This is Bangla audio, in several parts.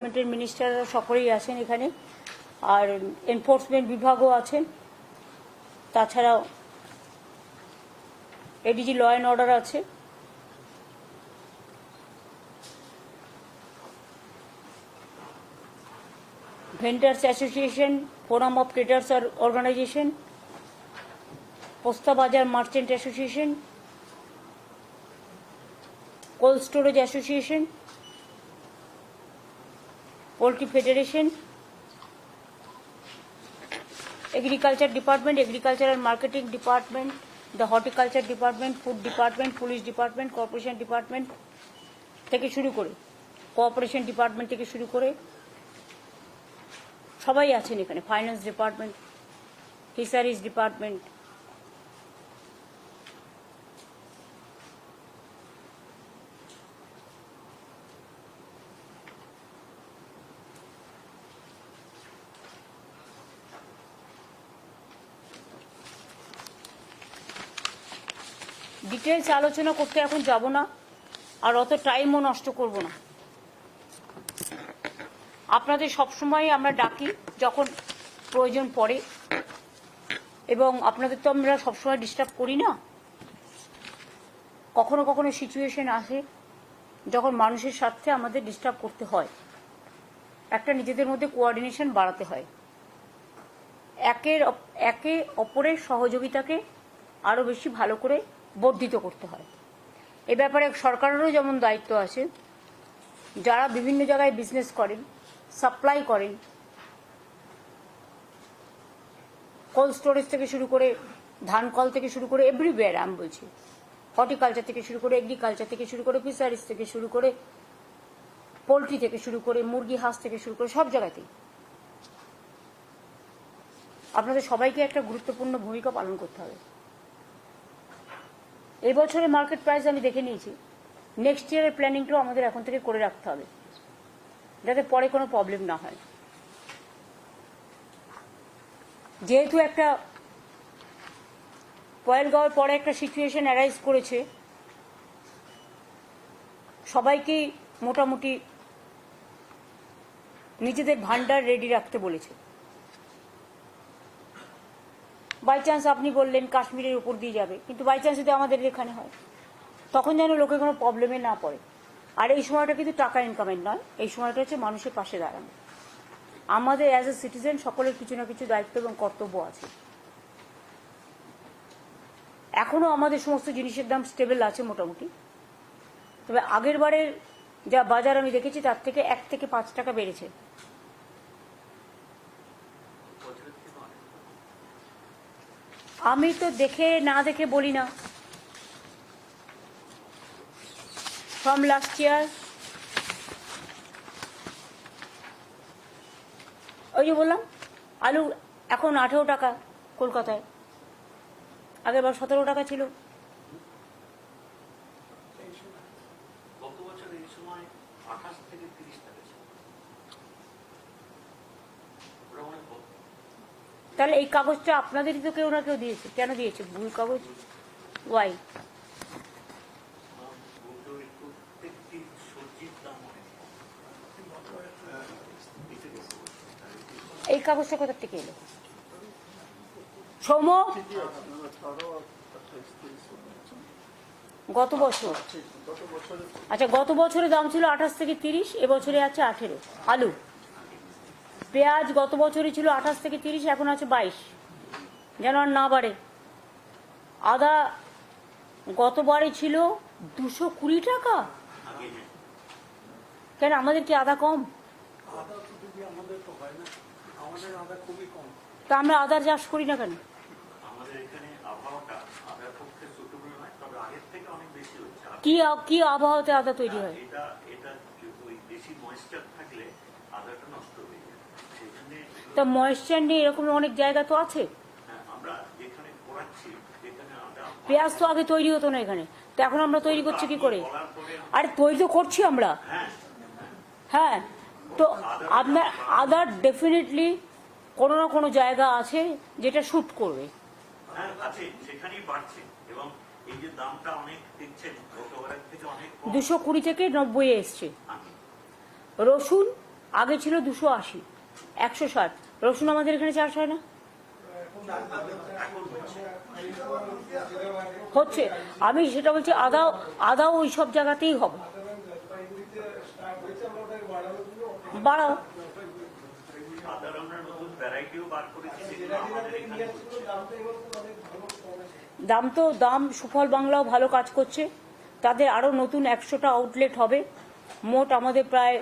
গভর্নমেন্টের মিনিস্টাররা সকলেই আছেন এখানে, আর এনফোর্সমেন্ট বিভাগও আছেন। তাছাড়াও এডিজি ল অ্যান্ড অর্ডার আছে। Vendors association, forum of traders organisation, Posta Bazar merchant association, cold storage association, poultry federation, agriculture department, agricultural marketing department, the horticulture department, food department, police department, corporation department থেকে শুরু করে কোঅপারেশন ডিপার্টমেন্ট থেকে শুরু করে সবাই আছেন এখানে। Finance department, fisheries department, details আলোচনা করতে এখন যাব না, আর অত টাইমও নষ্ট করব না। আপনাদের সবসময় আমরা ডাকি যখন প্রয়োজন পড়ে, এবং আপনাদের তো আমরা সবসময় ডিস্টার্ব করি না। কখনো কখনো সিচুয়েশন আসে যখন মানুষের স্বার্থে আমাদের ডিস্টার্ব করতে হয়। একটা নিজেদের মধ্যে কোঅর্ডিনেশন বাড়াতে হয়, একে অপরের সহযোগিতাকে আরও বেশি ভালো করে বর্ধিত করতে হয়। এ ব্যাপারে সরকারেরও যেমন দায়িত্ব আছে। যারা বিভিন্ন জায়গায় বিজনেস করেন, সাপ্লাই করেন, কোল্ড স্টোরেজ থেকে শুরু করে, ধান কল থেকে শুরু করে, এভরিওয়্যার আমি বলছি, হর্টিকালচার থেকে শুরু করে, এগ্রিকালচার থেকে শুরু করে, ফিশারিজ থেকে শুরু করে, পোলট্রি থেকে শুরু করে, মুরগি হাঁস থেকে শুরু করে, সব জায়গাতেই আপনাদের সবাইকে একটা গুরুত্বপূর্ণ ভূমিকা পালন করতে হবে। এই বছরের মার্কেট প্রাইস আমি দেখে নিয়েছি। নেক্সট ইয়ারের প্ল্যানিংটাও আমাদের এখন থেকে করে রাখতে হবে, যাতে পরে কোনো প্রবলেম না হয়। যেহেতু একটা পয়েলগাঁওয়ের পরে একটা সিচুয়েশন অ্যারাইজ করেছে, সবাইকেই মোটামুটি নিজেদের ভান্ডার রেডি রাখতে বলেছে। বাই চান্স আপনি বললেন কাশ্মীরের উপর দিয়ে যাবে, কিন্তু বাই চান্স যদি আমাদের এখানে হয়, তখন যেন লোকে কোনো প্রবলেমে না পড়ে। আর এই সময়টা কিন্তু টাকা ইনকামের নয়, এই সময়টা হচ্ছে মানুষের পাশে দাঁড়ানো। আমাদের অ্যাজ এ সিটিজেন সকলের কিছু না কিছু দায়িত্ব এবং কর্তব্য আছে। এখনো আমাদের সমস্ত জিনিসের দাম স্টেবল আছে মোটামুটি, তবে আগের বারের যা বাজার আমি দেখেছি তার থেকে 1 থেকে 5 টাকা বেড়েছে। আমি তো দেখে না দেখে বলি না। ফ্রম লাস্ট ইয়ার ওই যে বললাম, আলু এখন 18 টাকা কলকাতায়, আগের বার 17 টাকা ছিল। তাহলে এই কাগজটা আপনাদেরই তো কেউ না কেউ দিয়েছে। কেন দিয়েছে ভুল কাগজ? ওয়াই? এই কাগজটা কোথা থেকে এলো? সৌম্য, গত বছর, আচ্ছা গত বছরের দাম ছিল 28 থেকে 30, এবছরে আছে 18। আলু, পেঁয়াজ গত বছরই ছিল 28 থেকে 30, এখন আছে 22, যেন আর না বাড়ে। আদা গতবারে ছিল 220 টাকা। কেন আমাদের কি আদা কম? তা আমরা আদার চাষ করি না কেন? কি আবহাওয়াতে আদা তৈরি হয়? তা ময়েশ্চার নিয়ে এরকম অনেক জায়গা তো আছে। পেঁয়াজ তো আগে তৈরি হতো না এখানে, তো এখন আমরা তৈরি করছি কি করে? আরে তৈরি তো করছি আমরা। হ্যাঁ, তো আপনার আদার ডেফিনেটলি কোনো না কোনো জায়গা আছে যেটা শুট করবে। 220 থেকে 90 এসছে। রসুন আগে ছিল 280, 160। রসুন আমাদের এখানে চাষ হয় না, হচ্ছে। আমি সেটা বলছি, আদাও ওই সব জায়গাতেই হবে, বাড়াও। দাম সুফল বাংলাও ভালো কাজ করছে, তাদের আরও নতুন 100টা আউটলেট হবে। মোট আমাদের প্রায়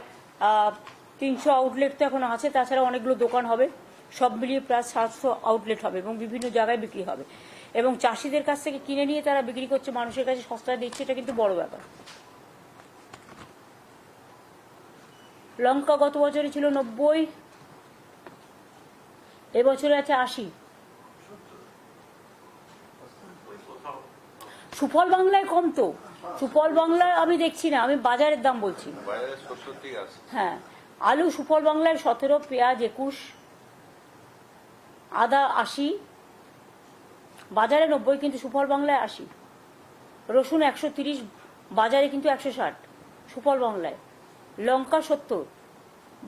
300 আউটলেট তো এখন আছে, তাছাড়া অনেকগুলো দোকান হবে, সব মিলিয়ে প্রায় 700 আউটলেট হবে এবং বিভিন্ন জায়গায় বিক্রি হবে। এবং চাষিদের কাছ থেকে কিনে নিয়ে তারা বিক্রি করছে, মানুষের কাছে সস্তায় দিচ্ছে, এটা কিন্তু বড় ব্যাপার। লঙ্কা গত বছরে ছিল 90, এবছরে আছে 80। সুফল বাংলায় কম তো, সুফল বাংলায় আমি দেখছি না, আমি বাজারের দাম বলছি। হ্যাঁ, আলু সুফল বাংলায় 17, পেঁয়াজ 21, আদা 80, বাজারে 90 কিন্তু সুফল বাংলায় 80। রসুন 130, বাজারে কিন্তু 160 সুফল বাংলায়। লঙ্কা 70,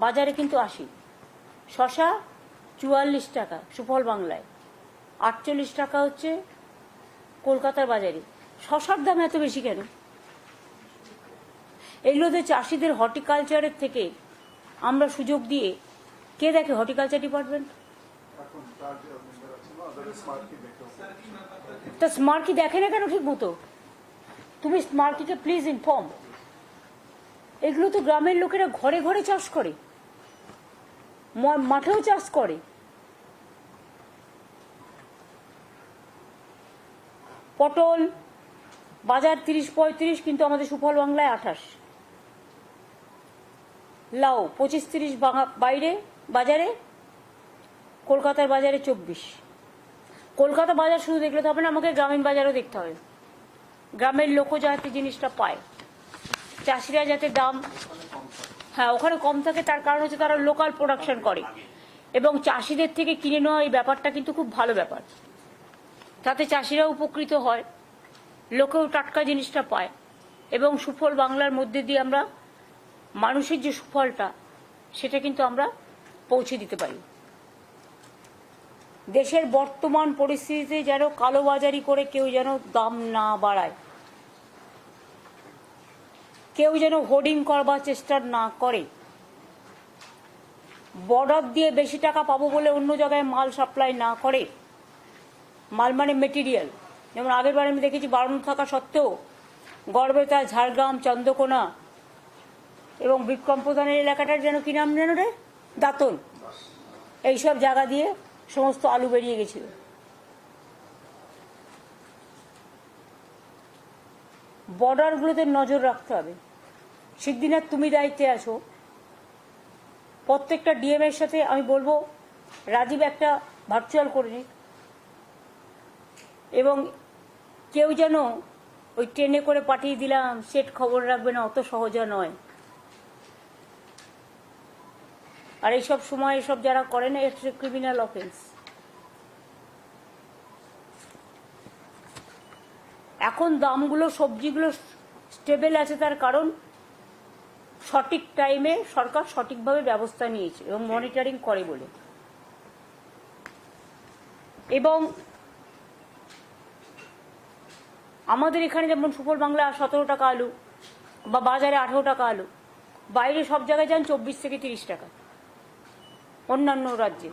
বাজারে কিন্তু 80। শশা 44 টাকা সুফল বাংলায়, 48 টাকা হচ্ছে কলকাতার বাজারে। শশার দাম এত বেশি কেন? এগুলোতে চাষিদের হর্টিকালচারের থেকে আমরা সুযোগ দিয়ে, কে দেখে হর্টিকালচার ডিপার্টমেন্ট? তা স্মার্কি দেখে না কেন ঠিক মতো? তুমি স্মার্কিকে প্লিজ ইনফর্ম। এগুলো তো গ্রামের লোকেরা ঘরে ঘরে চাষ করে, মাঠেও চাষ করে। পটল বাজার 30-35, কিন্তু আমাদের সুফল বাংলায় 28। লাউ 25-30 বাইরে বাজারে, কলকাতার বাজারে 24। কলকাতা বাজার শুধু দেখলে তো হবে না, আমাকে গ্রামীণ বাজারও দেখতে হবে, গ্রামের লোকও যাতে জিনিসটা পায়, চাষিরা যাতে দাম, হ্যাঁ ওখানে কম থাকে। তার কারণ হচ্ছে তারা লোকাল প্রোডাকশন করে এবং চাষিদের থেকে কিনে নেওয়া এই ব্যাপারটা কিন্তু খুব ভালো ব্যাপার। তাতে চাষিরা উপকৃত হয়, লোকেও টাটকা জিনিসটা পায় এবং সুফল বাংলার মধ্যে দিয়ে আমরা মানুষের যে সুফলটা সেটা কিন্তু আমরা পৌঁছে দিতে পারি। দেশের বর্তমান পরিস্থিতিতে যেন কালোবাজারি করে কেউ যেন দাম না বাড়ায়, কেউ যেন হোর্ডিং করবার চেষ্টা না করে, বর্ডার দিয়ে বেশি টাকা পাবো বলে অন্য জায়গায় মাল সাপ্লাই না করে। মাল মানে মেটেরিয়াল, যেমন আগের বার আমি দেখেছি বারণ থাকা সত্ত্বেও গড়বেতা, ঝাড়গ্রাম, চন্দ্রকোনা এবং বিক্রম প্রধানের এলাকাটার যেন কি নাম যেন রে, দাঁতন, এইসব জায়গা দিয়ে সমস্ত আলু বেরিয়ে গেছিল। বর্ডারগুলোতে নজর রাখতে হবে। সিদ্ধিনাথ তুমি দায়িত্বে আছো, প্রত্যেকটা ডিএম এর সাথে আমি বলবো রাজীব একটা ভার্চুয়াল করে নিক, এবং কেউ যেন ওই ট্রেনে করে পাঠিয়ে দিলাম সেট খবর রাখবে না, অত সহজা নয়। আর এইসব সময় এসব যারা করে না, এটা ক্রিমিনাল অফেন্স। এখন দামগুলো, সবজিগুলো স্টেবল আছে, তার কারণ সঠিক টাইমে সরকার সঠিকভাবে ব্যবস্থা নিয়েছে এবং মনিটরিং করে বলে। এবং আমাদের এখানে যেমন সুফল বাংলা 17 টাকা আলু বা বাজারে 18 টাকা আলু, বাইরে সব জায়গায় যান 24 থেকে 30 টাকা অন্যান্য রাজ্যে,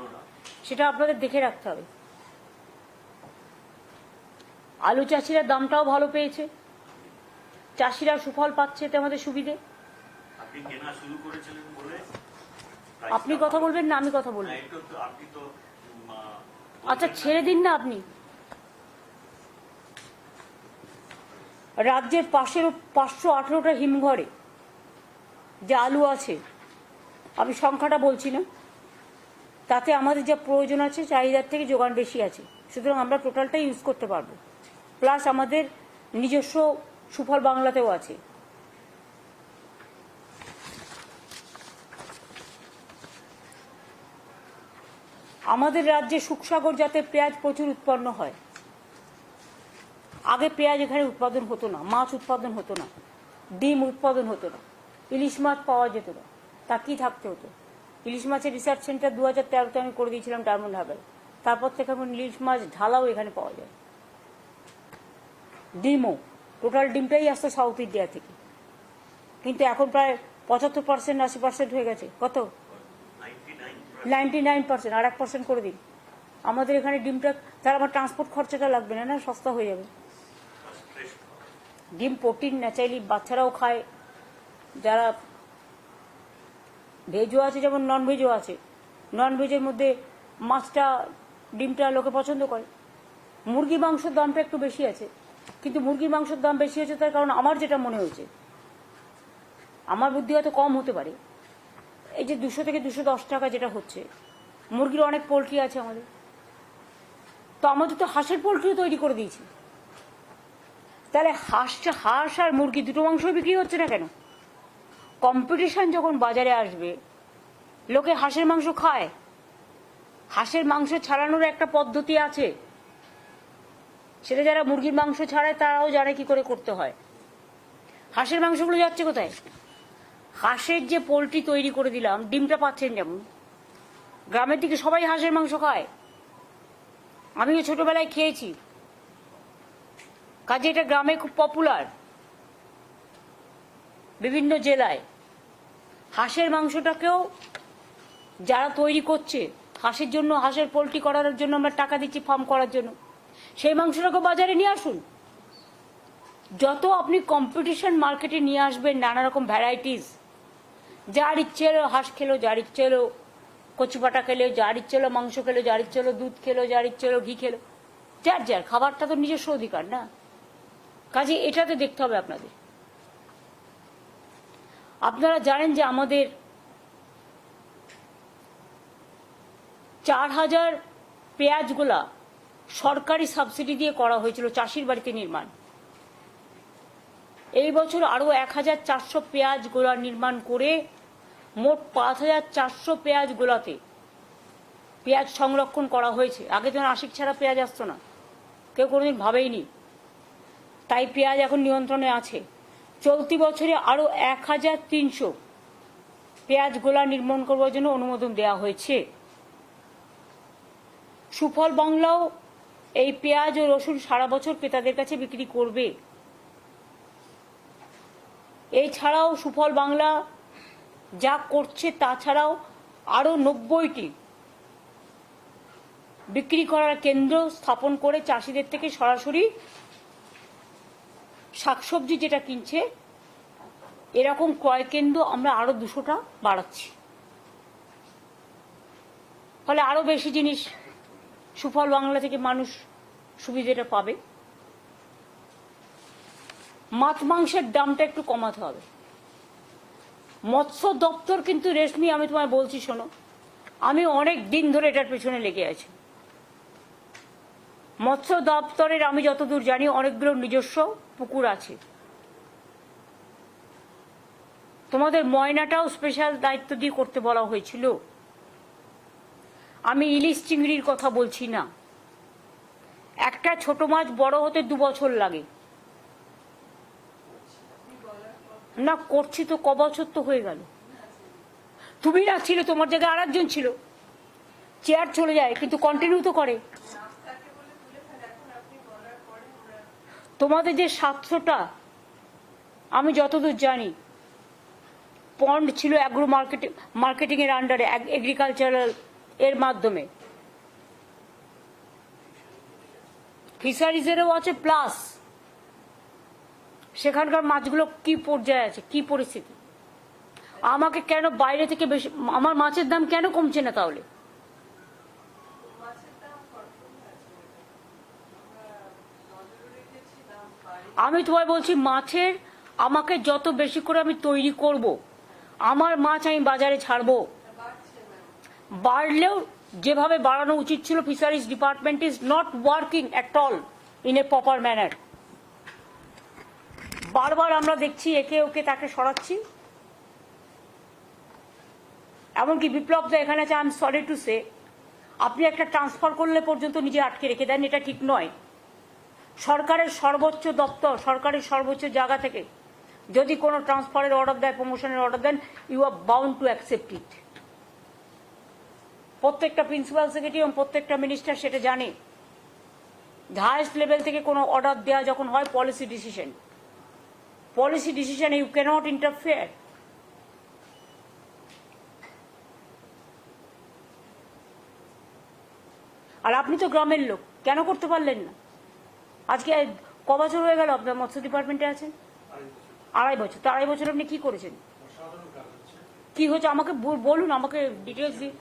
সেটা আপনাদের দেখে রাখতে হবে। আলু চাষিরা দামটাও ভালো পেয়েছে, চাষিরা সুফল পাচ্ছে, এতে আমাদের সুবিধে। আপনি কথা বলবেন না আমি কথা বলবো? আচ্ছা ছেড়ে দিন না আপনি। রাজ্যের পাশের 518টা হিমঘরে যে আলু আছে, আমি সংখ্যাটা বলছি না, তাতে আমাদের যা প্রয়োজন আছে চাহিদার থেকে যোগান বেশি আছে, সুতরাং আমরা টোটালটাই ইউজ করতে পারবো। প্লাস আমাদের নিজস্ব সুফল বাংলাতেও আছে। আমাদের রাজ্যে সুখসাগর জাতের পেঁয়াজ প্রচুর উৎপন্ন হয়। আগে পেঁয়াজ এখানে উৎপাদন হতো না, মাছ উৎপাদন হতো না, ডিম উৎপাদন হতো না, ইলিশ মাছ পাওয়া যেত না, তাকিয়ে থাকতে হতো। ইলিশ মাছের রিসার্চ সেন্টার 2013-তে আমি করে দিয়েছিলাম ডায়মন্ড হারবার। তারপর থেকে এখন ইলিশ মাছ ঢালাও এখানে পাওয়া যায়। ডিমও, টোটাল ডিমটাই আসতো সাউথ ইন্ডিয়া থেকে, কিন্তু এখন প্রায় 75%, 80% হয়ে গেছে। কত? 99%। আর 1% করে দিন। আমাদের এখানে ডিমটা, তার আমার ট্রান্সপোর্ট খরচাটা লাগবে না, না সস্তা হয়ে যাবে। ডিম প্রোটিন ন্যাচারালি বাচ্চারাও খায়, যারা ভেজও আছে যেমন নন ভেজও আছে। নন ভেজের মধ্যে মাছটা, ডিমটা লোকে পছন্দ করে। মুরগির মাংসের দামটা একটু বেশি আছে, কিন্তু মুরগির মাংসের দাম বেশি হয়েছে তার কারণ আমার যেটা মনে হয়েছে, আমার বুদ্ধি হয়তো কম হতে পারে, এই যে 200 থেকে 210 টাকা যেটা হচ্ছে, মুরগির অনেক পোলট্রি আছে আমাদের, তো আমাদের তো হাঁসের পোলট্রিও তৈরি করে দিয়েছি। তাহলে হাঁস আর মুরগি দুটো মাংসই বিক্রি হচ্ছে না কেন? কম্পিটিশন যখন বাজারে আসবে, লোকে হাঁসের মাংস খায়। হাঁসের মাংস ছাড়ানোর একটা পদ্ধতি আছে, সেটা যারা মুরগির মাংস ছাড়ায় তারাও জানে কি করে করতে হয়। হাঁসের মাংসগুলো যাচ্ছে কোথায়? হাঁসের যে পোলট্রি তৈরি করে দিলাম, ডিমটা পাচ্ছেন যেমন, গ্রামের দিকে সবাই হাঁসের মাংস খায়, আমিও ছোটবেলায় খেয়েছি, কাজে এটা গ্রামে খুব পপুলার বিভিন্ন জেলায়। হাঁসের মাংসটাকেও যারা তৈরি করছে, হাঁসের জন্য, হাঁসের পোলট্রি করার জন্য আমরা টাকা দিচ্ছি ফার্ম করার জন্য, সেই মাংসটাকে বাজারে নিয়ে আসুন। যত আপনি কম্পিটিশন মার্কেটে নিয়ে আসবেন, নানা রকম ভ্যারাইটিস, যার ইচ্ছে এলো হাঁস খেলো, যার ইচ্ছে এলো কচু পাটা খেলো, যার ইচ্ছে এলো মাংস খেলো, যার ইচ্ছে এলো দুধ খেলো, যার ইচ্ছে এলো ঘি খেলো, যার যার খাবারটা তো নিজস্ব অধিকার না? কাজে এটাতে দেখতে হবে আপনাদের। আপনারা জানেন যে আমাদের 4000 পেঁয়াজগুলা সরকারি সাবসিডি দিয়ে করা হয়েছিল চাষির বাড়িতে নির্মাণ। এই বছর আরো 1400 পেঁয়াজ গোলা নির্মাণ করে মোট 5400 পেঁয়াজ গোলাতে পেঁয়াজ সংরক্ষণ করা হয়েছে। আগে যেন আশিক ছাড়া পেঁয়াজ আসতো না, কেউ কোনোদিন ভাবেইনি, তাই পেঁয়াজ এখন নিয়ন্ত্রণে আছে। চলতি বছরে আরো 1300 পেঁয়াজ গোলা নির্মাণ করবার জন্য অনুমোদন দেওয়া হয়েছে। সুফল বাংলাও এই পেঁয়াজ ও রসুন সারা বছর ক্রেতাদের কাছে বিক্রি করবে। এছাড়াও সুফল বাংলা যা করছে তাছাড়াও আরো 90টি বিক্রি করার কেন্দ্র স্থাপন করে চাষিদের থেকে সরাসরি শাকসবজি যেটা কিনছে, এরকম ক্রয় কেন্দ্র আমরা আরো 200টা বাড়াচ্ছি। ফলে আরো বেশি জিনিস সুফল বাংলা থেকে মানুষ সুবিধাটা পাবে। মাছ মাংসের দামটা একটু কমাতে হবে। মৎস্য দপ্তর কিন্তু, রেশমি আমি তোমায় বলছি শোনো, আমি অনেক দিন ধরে এটার পেছনে লেগে আছি। মৎস্য দপ্তরের আমি যতদূর জানি অনেকগুলো নিজস্ব পুকুর আছে। তোমাদের ময়নাটাও স্পেশাল দায়িত্ব দিয়ে করতে বলা হয়েছিল। আমি ইলিশ চিংড়ির কথা বলছি না, একটা ছোট মাছ বড় হতে 2 বছর লাগে না। করছি তো, ক বছর তো হয়ে গেল। তুমি না ছিল, তোমার জায়গায় আর একজন ছিল, চেয়ার চলে যায় কিন্তু কন্টিনিউ তো করে। তোমাদের যে 700টা আমি যতদূর জানি পন্ড ছিল অ্যাগ্রো মার্কেটিং এর আন্ডারে, এগ্রিকালচারাল এর মাধ্যমে, ফিশারিজেরও আছে, প্লাস সেখানকার মাছগুলো কি পর্যায়ে আছে, কি পরিস্থিতি। আমাকে কেন বাইরে থেকে বেশি, আমার মাছের দাম কেন কমছে না তাহলে? আমি তোমায় বলছি, মাছের আমাকে যত বেশি করে আমি তৈরি করব, আমার মাছ আমি বাজারে ছাড়বো। বাড়লেও যেভাবে বাড়ানো উচিত ছিল, fisheries department is not working at all in a proper manner. বারবার আমরা দেখছি একে ওকে তাকে সরাচ্ছি। এমনকি বিপ্লব দা এখানে আছে, I am sorry to say, আপনি একটা ট্রান্সফার করলে পর্যন্ত নিজে আটকে রেখে দেন, এটা ঠিক নয়। সরকারের সর্বোচ্চ দপ্তর, সরকারের সর্বোচ্চ জায়গা থেকে যদি কোনো ট্রান্সফারের অর্ডার দেয়, প্রমোশনের অর্ডার দেন, you are bound to accept it. প্রত্যেকটা প্রিন্সিপাল সেক্রেটারি এবং প্রত্যেকটা মিনিস্টার সেটা জানে। হাইয়েস্ট লেভেল থেকে কোনো অর্ডার দেওয়া যখন হয় policy decision you cannot interfere. আর আপনি তো গ্রামের লোক, কেন করতে পারলেন না? আজকে ক বছর হয়ে গেল আপনার মৎস্য ডিপার্টমেন্টে আছেন? 2.5 বছর। তো 2.5 বছর আপনি কি করেছেন? কি হচ্ছে আমাকে বলুন, আমাকে ডিটেলস দিন।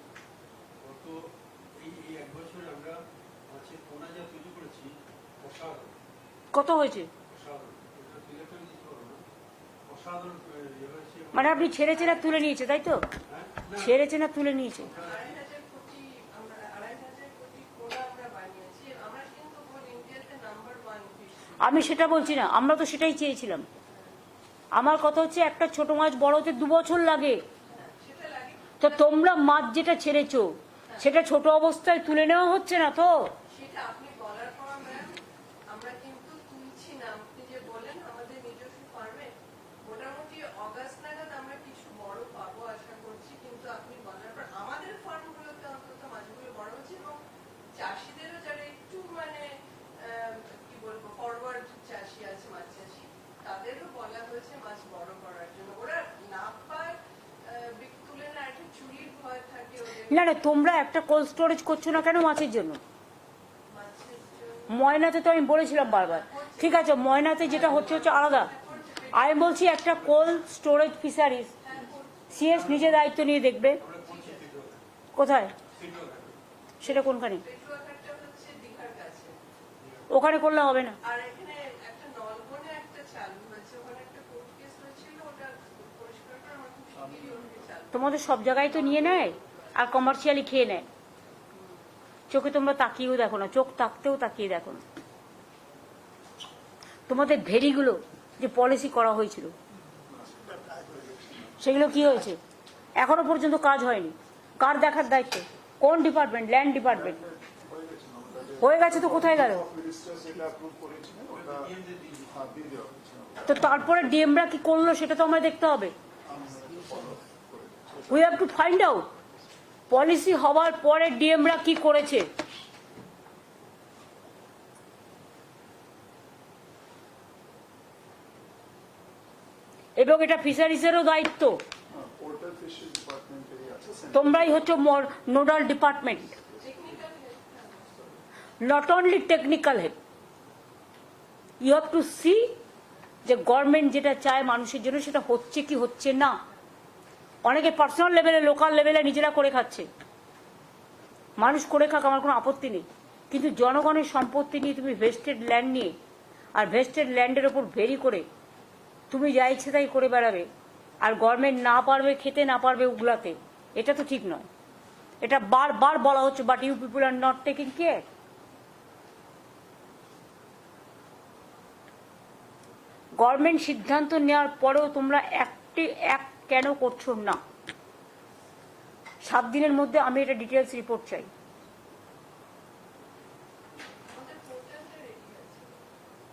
কত হয়েছে? মানে আপনি ছেড়েছেন আর তুলে নিয়েছে, তাই তো? ছেড়েছেন আর তুলে নিয়েছে। আমি সেটা বলছি না, আমরা তো সেটাই চেয়েছিলাম। আমার কথা হচ্ছে একটা ছোট মাছ বড় হতে 2 বছর লাগে। তো তোমরা মাছ যেটা ছেড়েছো সেটা ছোট অবস্থায় তুলে নেওয়া হচ্ছে না তো? না না, তোমরা একটা কোল্ড স্টোরেজ করছো না কেন মাছের জন্য? ময়নাতে তো আমি বলেছিলাম বারবার, ঠিক আছে ময়নাতে যেটা হচ্ছে আলাদা। আমি বলছি একটা কোল্ড স্টোরেজ ফিশারিজ সিএস নিজে দায়িত্ব নিয়ে দেখবে। কোথায় সেটা? কোনখানে? ওখানে করলে হবে না। তোমাদের সব জায়গায় তো নিয়ে নেয় আর কমার্শিয়ালি খেয়ে নেয়। চোখে তোমরা তাকিয়েও দেখো না, চোখ তাকতেও তাকিয়ে দেখো না। তোমাদের ভেরিগুলো যে পলিসি করা হয়েছিল সেগুলো কি হয়েছে? এখনো পর্যন্ত কাজ হয়নি। কার দেখার দায়িত্ব? কোন ডিপার্টমেন্ট? Land department. হয়ে গেছে তো কোথায় গেল? তো তারপরে ডিএমরা কি করলো সেটা তো আমায় দেখতে হবে। We have to find out policy হওয়ার পরে ডিএমরা কি করেছে। এবং এটা ফিশারিজেরও দায়িত্ব। তোমরাই হচ্ছে nodal department, not only technical help. You have to see যে গভর্নমেন্ট যেটা চায় মানুষের জন্য সেটা হচ্ছে কি হচ্ছে না। অনেকে পার্সোনাল লেভেলে, লোকাল লেভেলে নিজেরা করে খাচ্ছে। মানুষ করে খাক, আমার কোনো আপত্তি নেই, কিন্তু জনগণের সম্পত্তি নিয়ে তুমি ভেস্টেড ল্যান্ড নিয়ে আর ভেস্টেড ল্যান্ডের ওপর ভেরি করে তুমি যা ইচ্ছে তাই করে বেড়াবে আর গভর্নমেন্ট না পারবে খেতে, না পারবে উগলাতে, এটা তো ঠিক নয়। এটা বারবার বলা হচ্ছে, but you people are not taking care. Government সিদ্ধান্ত নেওয়ার পরেও তোমরা এক কেন করছো না? 7 দিনের মধ্যে আমি এটা ডিটেলস রিপোর্ট চাই।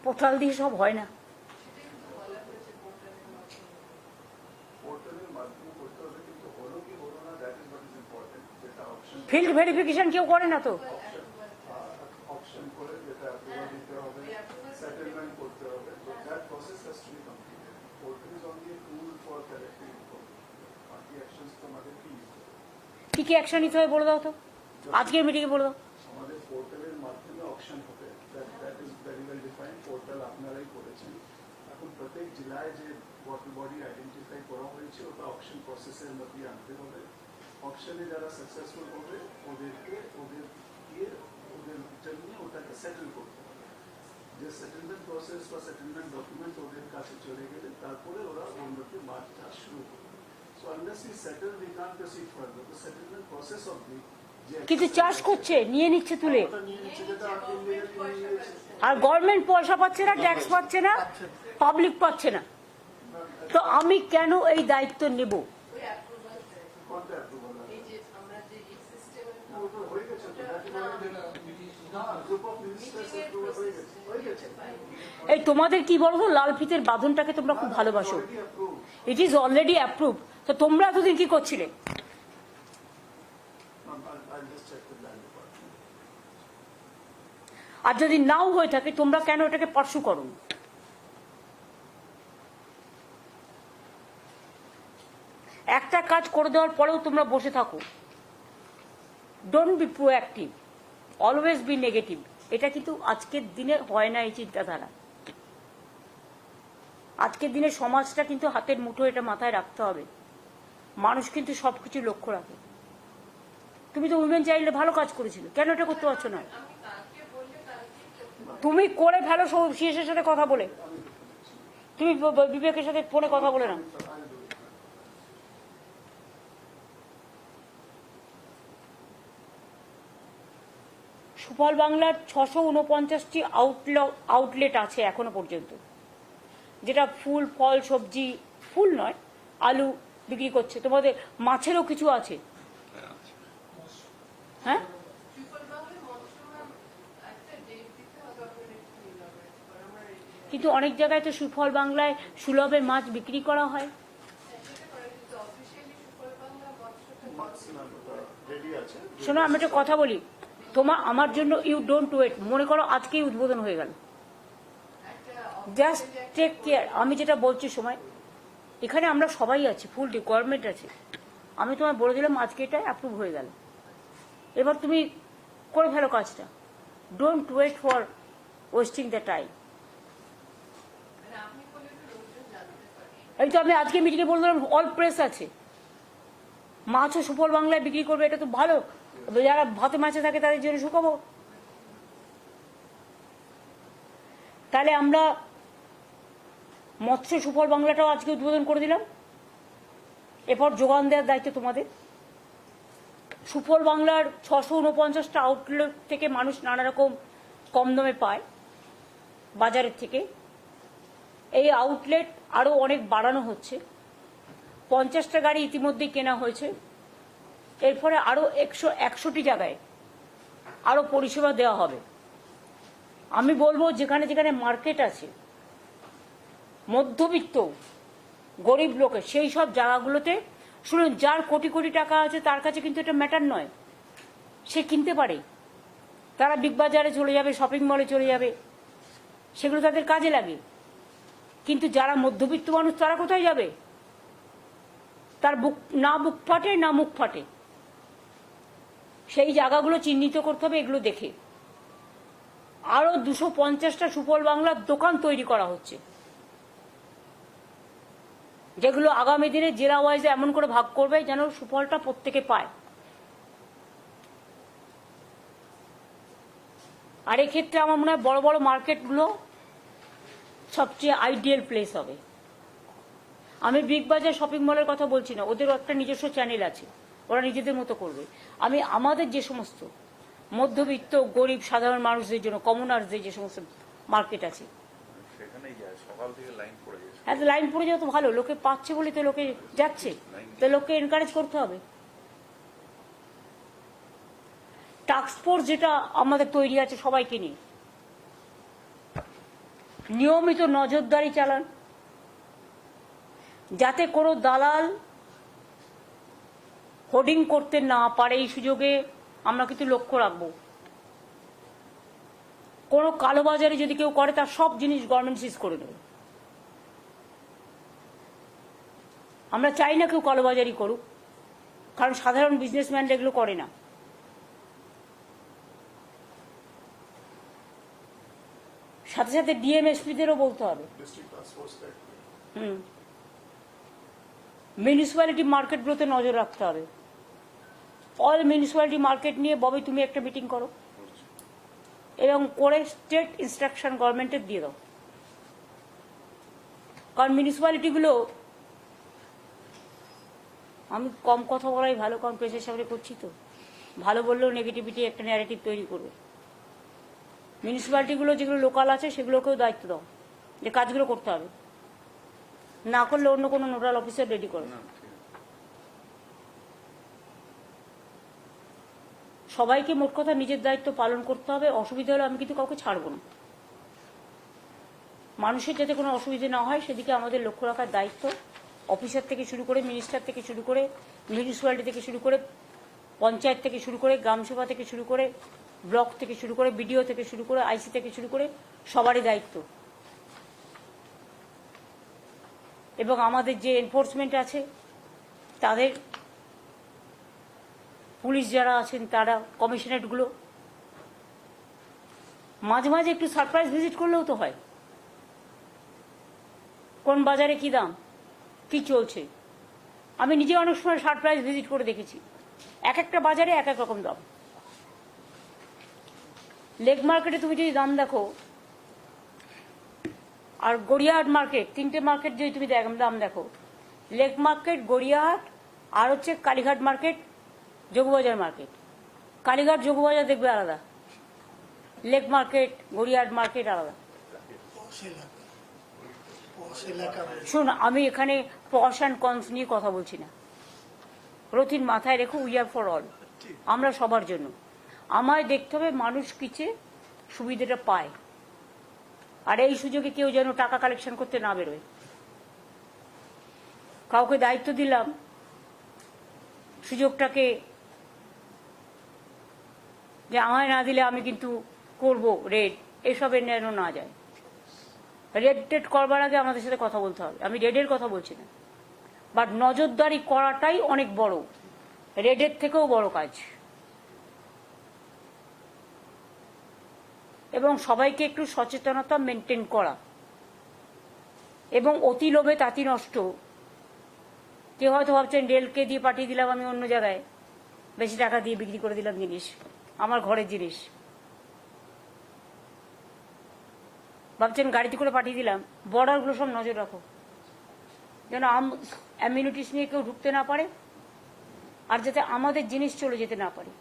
পোর্টাল দিয়ে সব হয় না। ফিল্ড ভেরিফিকেশন কেউ করে না তো। কি কি অ্যাকশন নিতে হয় বলে দাও তো, আজকের মিটিংয়ে বলে দাও। আমাদের পোর্টালের মাধ্যমে অকশন হবে, that is very well defined. Portal আপনারাই করেছেন। এখন প্রত্যেক জেলায় যে ওয়াটার বডি আইডেন্টিফাই করা হয়েছে ওটা অকশন প্রসেসের মধ্যে আনতে হবে। অকশনে যারা সাকসেসফুল হবে ওদেরকে ওদের জন্য ওটাকে সেটেল করতে হবে। যে সেটেলমেন্ট প্রসেস বা সেটেলমেন্ট ডকুমেন্ট ওদের কাছে চলে গেলে তারপরে ওরা ওর মধ্যে মাছ চাষ শুরু করবে। So unless we settle we can't proceed further. The settlement process of the কিন্তু চাষ করছে, নিয়ে নিচ্ছে তুলে, আর গভর্নমেন্ট পয়সা পাচ্ছে না, ট্যাক্স পাচ্ছে না, পাবলিক পাচ্ছে না। তো আমি কেন এই দায়িত্ব নেব? এই তোমাদের কি বলতো, লাল ফিতের বাঁধনটাকে তোমরা খুব ভালোবাসো। It is already approve. তো তোমরা এতদিন কি করছিলে? I'll just check with land department. আর যদি নাও হয়ে থাকে তোমরা কেন এটাকে পার্সু করো? একটা কাজ করে দেওয়ার পরেও তোমরা বসে থাকো। Don't be proactive, always be negative. এটা কিন্তু আজকের দিনে হয় না এই চিন্তাধারা। আজকের দিনে সমাজটা কিন্তু হাতের মুঠো, এটা মাথায় রাখতে হবে। মানুষ কিন্তু সবকিছু লক্ষ্য রাখে। তুমি তো উইমেন চাইল্ডে ভালো কাজ করেছিল, কেন এটা করতে পারছো না? তুমি করে ফেলো সিএসের সাথে কথা বলে, তুমি বিবেকের সাথে ফোনে কথা বলে না। সুফল বাংলার 649টি আউটলেট আছে এখনো পর্যন্ত, যেটা ফুল ফল সবজি, ফুল নয় আলু বিক্রি করছে। তোমাদের মাছেরও কিছু আছে, হ্যাঁ? কিন্তু অনেক জায়গায় তো সুফল বাংলায় সুলভে মাছ বিক্রি করা হয়। শোনো, আমি একটা কথা বলি, আমার জন্য ইউ ডোন্ট ওয়েট। মনে করো আজকেই উদ্বোধন হয়ে গেল, জাস্ট টেক কেয়ার। আমি যেটা বলছি সময়, এখানে আমরা সবাই আছি, ফুল রিকোয়ারমেন্ট আছে। আমি তোমায় বলে দিলাম আজকে এটা অ্যাপ্রুভ হয়ে গেল, এবার তুমি করে ফেলো কাজটা। Don't wait for wasting the time. এই তো আমি আজকে মিটিংয়ে বললাম, অল প্রেস আছে, মাছও সুফল বাংলায় বিক্রি করবে, এটা তো ভালো। যারা ভাতে মাছে থাকে তাদের জন্য সুখবর। তাহলে আমরা মৎস্য সুফল বাংলাটাও আজকে উদ্বোধন করে দিলাম। এরপর যোগান দেওয়ার দায়িত্ব তোমাদের। সুফল বাংলার 649টা আউটলেট থেকে মানুষ নানা রকম কম দামে পায় বাজারের থেকে। এই আউটলেট আরো অনেক বাড়ানো হচ্ছে। 50টা গাড়ি ইতিমধ্যেই কেনা হয়েছে। এরপরে আরো 100টি জায়গায় আরো পরিষেবা দেওয়া হবে। আমি বলবো যেখানে যেখানে মার্কেট আছে, মধ্যবিত্ত গরিব লোকের, সেই সব জায়গাগুলোতে শুনুন, যার কোটি কোটি টাকা আছে তার কাছে কিন্তু এটা ম্যাটার নয়, সে কিনতে পারে। তারা বিগ বাজারে চলে যাবে, শপিং মলে চলে যাবে, সেগুলো তাদের কাজে লাগে। কিন্তু যারা মধ্যবিত্ত মানুষ তারা কোথায় যাবে? তার বুক ফাটে না মুখ ফাটে। সেই জায়গাগুলো চিহ্নিত করতে হবে এগুলো দেখে। আরো 250টা সুফল বাংলার দোকান তৈরি করা হচ্ছে, যেগুলো আগামী দিনে জেলা ওয়াইজে এমন করে ভাগ করবে যেন সুফলটা প্রত্যেকে পায়। আর এক্ষেত্রে আমার মনে হয় বড় বড় মার্কেটগুলো সবচেয়ে আইডিয়াল প্লেস হবে। আমি বিগ বাজার শপিং মলের কথা বলছি না, ওদের একটা নিজস্ব চ্যানেল আছে, ওরা নিজেদের মতো করবে। আমি আমাদের যে সমস্ত মধ্যবিত্ত গরিব সাধারণ মানুষদের জন্য, কমনার্সদের যে সমস্ত মার্কেট আছে, হ্যাঁ, তো লাইন পড়ে যাওয়া তো ভালো, লোকে পাচ্ছে বলে তো লোকে যাচ্ছে, তো লোককে এনকারেজ করতে হবে। টাস্ক ফোর্স যেটা আমাদের তৈরি আছে সবাইকে নিয়ে, নিয়মিত নজরদারি চালান, যাতে কোনো দালাল হোর্ডিং করতে না পারে। এই সুযোগে আমরা কিন্তু লক্ষ্য রাখবো, কোনো কালোবাজারি যদি কেউ করে তার সব জিনিস গভর্নমেন্ট সিজ করে দেবে। আমরা চাই না কেউ কালোবাজারি করুক, কারণ সাধারণ বিজনেসম্যানরা এগুলো করে না। সাথে সাথে ডিএমএসপিদেরও বলতে হবে। মিউনিসিপ্যালিটি মার্কেটগুলোতে নজর রাখতে হবে। অল মিউনিসিপ্যালিটি মার্কেট নিয়ে ববি তুমি একটা মিটিং করো এবং করে স্টেট ইনস্ট্রাকশন গভর্নমেন্টের দিয়ে দাও। কারণ মিউনিসিপ্যালিটিগুলো, আমি কম কথা বলাই ভালো, কারণ প্রেসের সামনে করছি তো, ভালো বললেও নেগেটিভিটি একটা ন্যারেটিভ তৈরি করবে। মিউনিসিপ্যালিটিগুলো যেগুলো লোকাল আছে সেগুলোকেও দায়িত্ব দাও যে কাজগুলো করতে হবে, না করলে অন্য কোনো নোডাল অফিসার রেডি করো। সবাইকে মোট কথা নিজের দায়িত্ব পালন করতে হবে। অসুবিধা হলে আমি কিন্তু কাউকে ছাড়বো না। মানুষের যাতে কোনো অসুবিধা না হয় সেদিকে আমাদের লক্ষ্য রাখার দায়িত্ব অফিসার থেকে শুরু করে, মিনিস্টার থেকে শুরু করে, মিউনিসিপ্যালিটি থেকে শুরু করে, পঞ্চায়েত থেকে শুরু করে, গ্রামসভা থেকে শুরু করে, ব্লক থেকে শুরু করে, বিডিও থেকে শুরু করে, আইসি থেকে শুরু করে সবারই দায়িত্ব। এবং আমাদের যে এনফোর্সমেন্ট আছে তাদের, পুলিশ যারা আছেন তারা, কমিশনারেটগুলো মাঝে মাঝে একটু সারপ্রাইজ ভিজিট করলেও তো হয়। কোন বাজারে কি দাম, কি চলছে, আমি নিজে অনেক সময় সারপ্রাইজ ভিজিট করে দেখেছি। এক একটা বাজারে এক এক রকম দাম। লেক মার্কেটে তুমি যদি দাম দেখো, আর গড়িয়াহাট মার্কেট, তিনটে মার্কেট যদি তুমি দাম দেখো, লেক মার্কেট, গড়িয়াহাট, আর হচ্ছে কালীঘাট মার্কেট, যোগবাজার মার্কেট। কালীঘাট যোগবাজার দেখবে আলাদা, লেক মার্কেট, গড়িয়াহাট মার্কেট আলাদা। শুন, আমি এখানে পশ অ্যান্ড কনস নিয়ে কথা বলছি না। রথিন মাথায় রেখো, উই আর ফর অল, আমরা সবার জন্য। আমায় দেখতে হবে মানুষ কিছে সুবিধাটা পায়, আর এই সুযোগে কেউ যেন টাকা কালেকশন করতে না বেরোয়। কাউকে দায়িত্ব দিলাম, সুযোগটাকে যে আমায় না দিলে আমি কিন্তু করব রেড, এসবের যেন না যায়। রেড টেড করবার আগে আমাদের সাথে কথা বলতে হবে। আমি রেডের কথা বলছি না, বাট নজরদারি করাটাই অনেক বড়, রেডের থেকেও বড় কাজ। এবং সবাইকে একটু সচেতনতা মেনটেন করা, এবং অতি লোভে তাঁতি নষ্ট। কেউ হয়তো ভাবছেন রেলকে দিয়ে পাঠিয়ে দিলাম আমি অন্য জায়গায়, বেশি টাকা দিয়ে বিক্রি করে দিলাম জিনিস, আমার ঘরের জিনিস। ভাবছেন গাড়িতে করে পাঠিয়ে দিলাম। বর্ডারগুলো সব নজর রাখো, যেন অ্যামিউনিটিস নিয়ে কেউ ঢুকতে না পারে, আর যাতে আমাদের জিনিস চলে যেতে না পারে।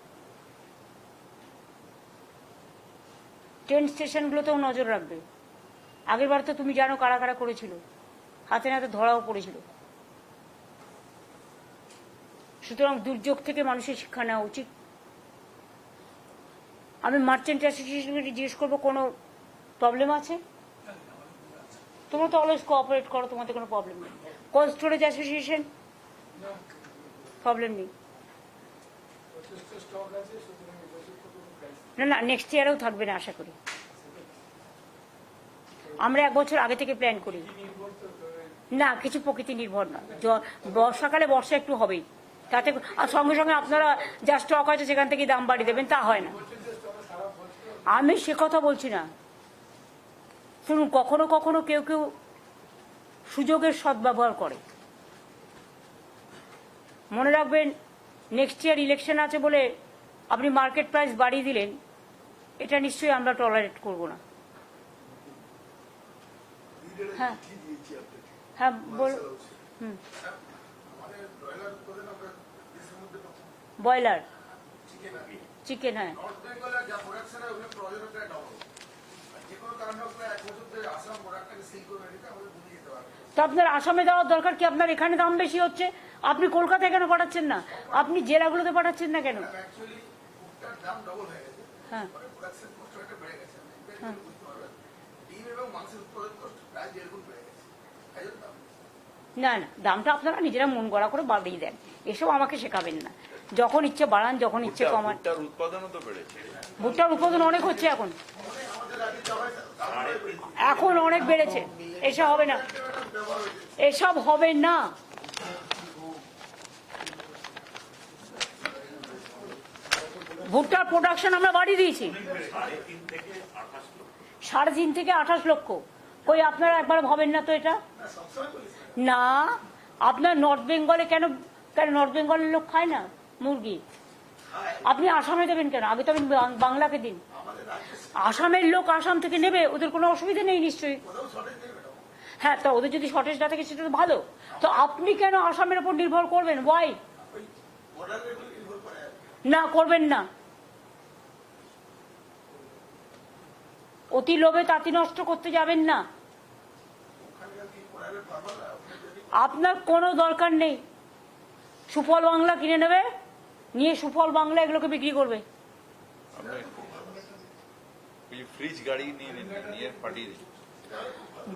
ট্রেন স্টেশনগুলোতেও নজর রাখবে। আগেরবার তো তুমি জানো কারা কারা করেছিল, হাতে নাতে ধরাও পড়েছিল। সুতরাং দুর্যোগ থেকে মানুষের শিক্ষা নেওয়া উচিত। আমি মার্চেন্ট অ্যাসোসিয়েশনকে জিজ্ঞেস করবো কোনো প্রবলেম আছে? তোমরা তো অলওয়েজ কোঅপারেট করো, তোমাদের কোনো প্রবলেম নেই। কোল্ড স্টোরেজ অ্যাসোসিয়েশন, প্রবলেম নেই। না না, নেক্সট ইয়ারেও থাকবে না আশা করি। আমরা এক বছর আগে থেকে প্ল্যান করি। না, কিছু প্রকৃতি নির্ভর না। বর্ষাকালে বর্ষা একটু হবেই, তাতে আর সঙ্গে সঙ্গে আপনারা যা স্টক আছে সেখান থেকে দাম বাড়িয়ে দেবেন, তা হয় না। আমি সে কথা বলছি না। শুনুন, কখনো কখনো কেউ কেউ সুযোগের সদ্ব্যবহার করে। মনে রাখবেন, নেক্সট ইয়ার ইলেকশন আছে বলে আপনি মার্কেট প্রাইস বাড়িয়ে দিলেন, এটা নিশ্চয়ই আমরা টলারেট করব না। হ্যাঁ হ্যাঁ, বল। ব্রয়লার, চিকেন, হ্যাঁ। তো আপনার আসামে দেওয়ার দরকার কি? আপনার এখানে দাম বেশি হচ্ছে, আপনি কলকাতায় কেন পাঠাচ্ছেন না? আপনি জেলাগুলোতে পাঠাচ্ছেন না কেন? হ্যাঁ হ্যাঁ, না না, দামটা আপনারা নিজেরা মন গড়া করে বাড়িয়ে দেন, এসব আমাকে শেখাবেন না। যখন ইচ্ছে বাড়ান, যখন ইচ্ছে কমান। ভুট্টার উৎপাদন অনেক হচ্ছে এখন, এখন অনেক বেড়েছে। এসব হবে না, এসব হবে না। ভুট্টার প্রোডাকশন আমরা বাড়িয়ে দিয়েছি 3.5 থেকে 28 লক্ষ। কই আপনারা একবার ভাবেন না তো এটা? না, আপনার নর্থ বেঙ্গলে কেন নর্থ বেঙ্গলের লোক খায় না মুরগি? আপনি আসামে দেবেন কেন? আগে তো আপনি বাংলাকে দিন। আসামের লোক আসাম থেকে নেবে, ওদের কোনো অসুবিধা নেই নিশ্চয়ই। হ্যাঁ, তা ওদের যদি শর্টেজ না থাকে সেটা তো ভালো। তো আপনি কেন আসামের উপর নির্ভর করবেন? ওয়াই? না, করবেন না। অতি লোভে তাঁতি নষ্ট করতে যাবেন না। আপনার কোনো দরকার নেই। সুফল বাংলা কিনে নেবে, নিয়ে সুফল বাংলা এগুলোকে বিক্রি করবে।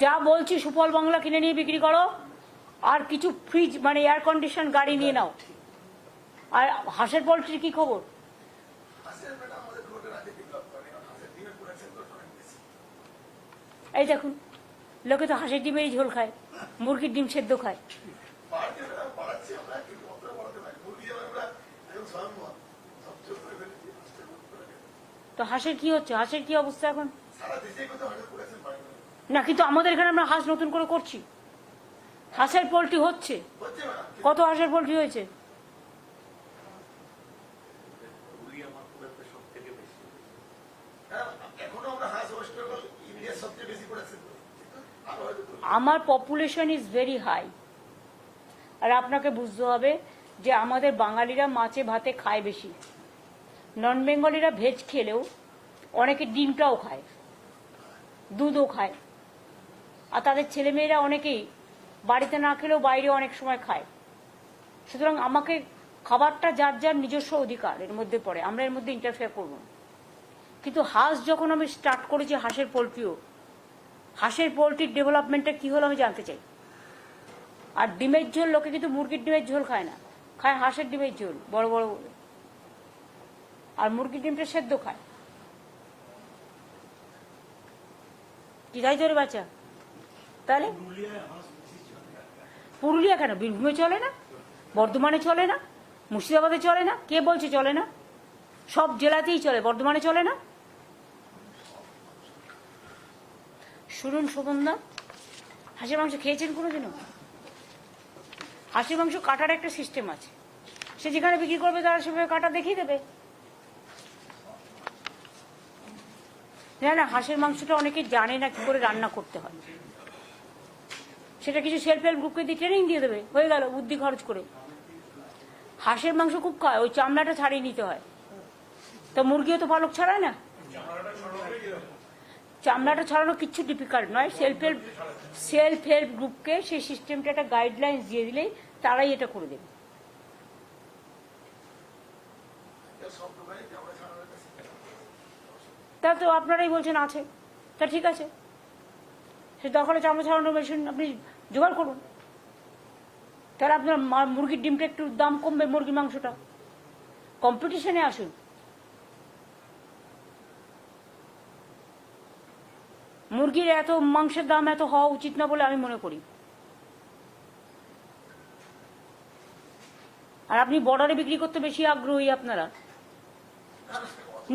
যা বলছি, সুফল বাংলা কিনে নিয়ে বিক্রি করো, আর কিছু ফ্রিজ মানে এয়ার কন্ডিশন গাড়ি নিয়ে নাও। আর হাঁসের পোলট্রির কি খবর? এই দেখুন, লোকে তো হাঁসের ডিমেরই ঝোল খায়, মুরগির ডিম সেদ্ধ খায়। তো হাঁসের কি হচ্ছে? হাঁসের কি অবস্থা এখন? না, কিন্তু আমাদের এখানে আমরা হাঁস নতুন করে করছি, হাঁসের পোলট্রি হচ্ছে। কত হাঁসের পোলট্রি হয়েছে? আমার পপুলেশন ইজ ভেরি হাই। আর আপনাকে বুঝতে হবে যে আমাদের বাঙালিরা মাছে ভাতে খায় বেশি, নন বেঙ্গলিরা ভেজ খেলেও অনেকে ডিমটাও খায়, দুধও খায়, আর তাদের ছেলেমেয়েরা অনেকেই বাড়িতে না খেলেও বাইরে অনেক সময় খায়। সুতরাং আমাকে খাবারটা যার যার নিজস্ব অধিকার এর মধ্যে পড়ে, আমরা এর মধ্যে ইন্টারফেয়ার করব না। কিন্তু হাঁস যখন আমি স্টার্ট করেছি, হাঁসের পোলট্রিও, হাঁসের পোলট্রির ডেভেলপমেন্টটা কি হলো আমি জানতে চাই। আর ডিমের ঝোল, লোকে কিন্তু মুরগির ডিমের ঝোল খায় না, খায় হাঁসের ডিমের ঝোল বড় বড়, আর মুরগির ডিমটা সেদ্ধ খায়। কি তাই তোর বাচ্চা? তাহলে পুরুলিয়া কেন? বীরভূমে চলে না, বর্ধমানে চলে না, মুর্শিদাবাদে চলে না? কে বলছে চলে না? সব জেলাতেই চলে, বর্ধমানে চলে না? শুনুন শোভনদা, হাঁসের মাংস খেয়েছেন কোনোদিনও? হাঁসের মাংস কাটার একটা সিস্টেম আছে, সে যেখানে বিক্রি করবে তারা সেভাবে কাটা দেখিয়ে দেবে। না না, হাঁসের মাংসটা অনেকে জানে না কি করে রান্না করতে হয়, সেটা কিছু সেলফ হেল্প গ্রুপকে দিয়ে ট্রেনিং দিয়ে দেবে, হয়ে গেল, বুদ্ধি খরচ করে। হাঁসের মাংস খুব খায়, ওই চামড়াটা ছাড়িয়ে নিতে হয়। তো মুরগিও তো পালক ছাড়ায় না, চামড়াটা ছাড়ানো কিচ্ছু ডিফিকাল্ট নয়। সেলফ হেল্প গ্রুপকে সেই সিস্টেমটা একটা গাইডলাইন্স দিয়ে দিলেই তারাই এটা করে দেবে। তা তো আপনারাই বলছেন আছে, তা ঠিক আছে, সে দখলে চামড়া ছাড়ানোর মেশিন আপনি জোগাড় করুন, তাহলে আপনার মুরগির ডিমটা একটু দাম কমবে, মুরগির মাংসটা। কম্পিটিশনে আসুন। মুরগির এত মাংসের দাম এত হওয়া উচিত না বলে আমি মনে করি। আর আপনি বর্ডারে বিক্রি করতে বেশি আগ্রহী আপনারা।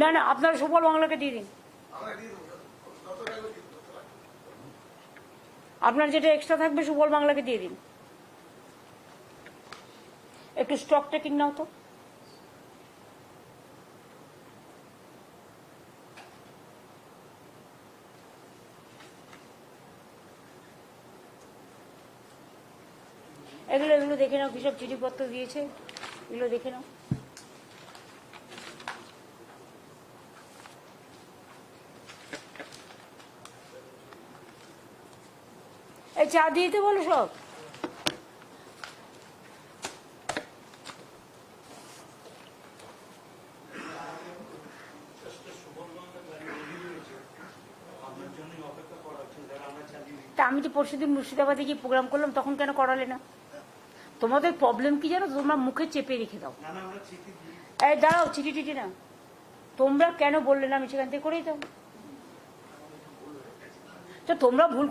না না, আপনারা সুফল বাংলাকে দিয়ে দিন, আপনার যেটা এক্সট্রা থাকবে সুফল বাংলাকে দিয়ে দিন। একটু স্টক টেকিং নাও তো। এগুলো দেখে নাও, কিসব চিঠিপত্র দিয়েছে, এগুলো দেখে নাও। এই চা দিতে বলো সব। তা আমি তো পরশুদিন মুর্শিদাবাদে গিয়ে প্রোগ্রাম করলাম, তখন কেন করালে না? তোমাদের প্রবলেম কি জানো? তোমরা মুখে চেপে রেখে দাও। এই দাঁড়াও, চিঠি টিটি না, তোমরা কেন বললে না? আমি সেখান থেকে করেই দাও। তো তোমরা ভুল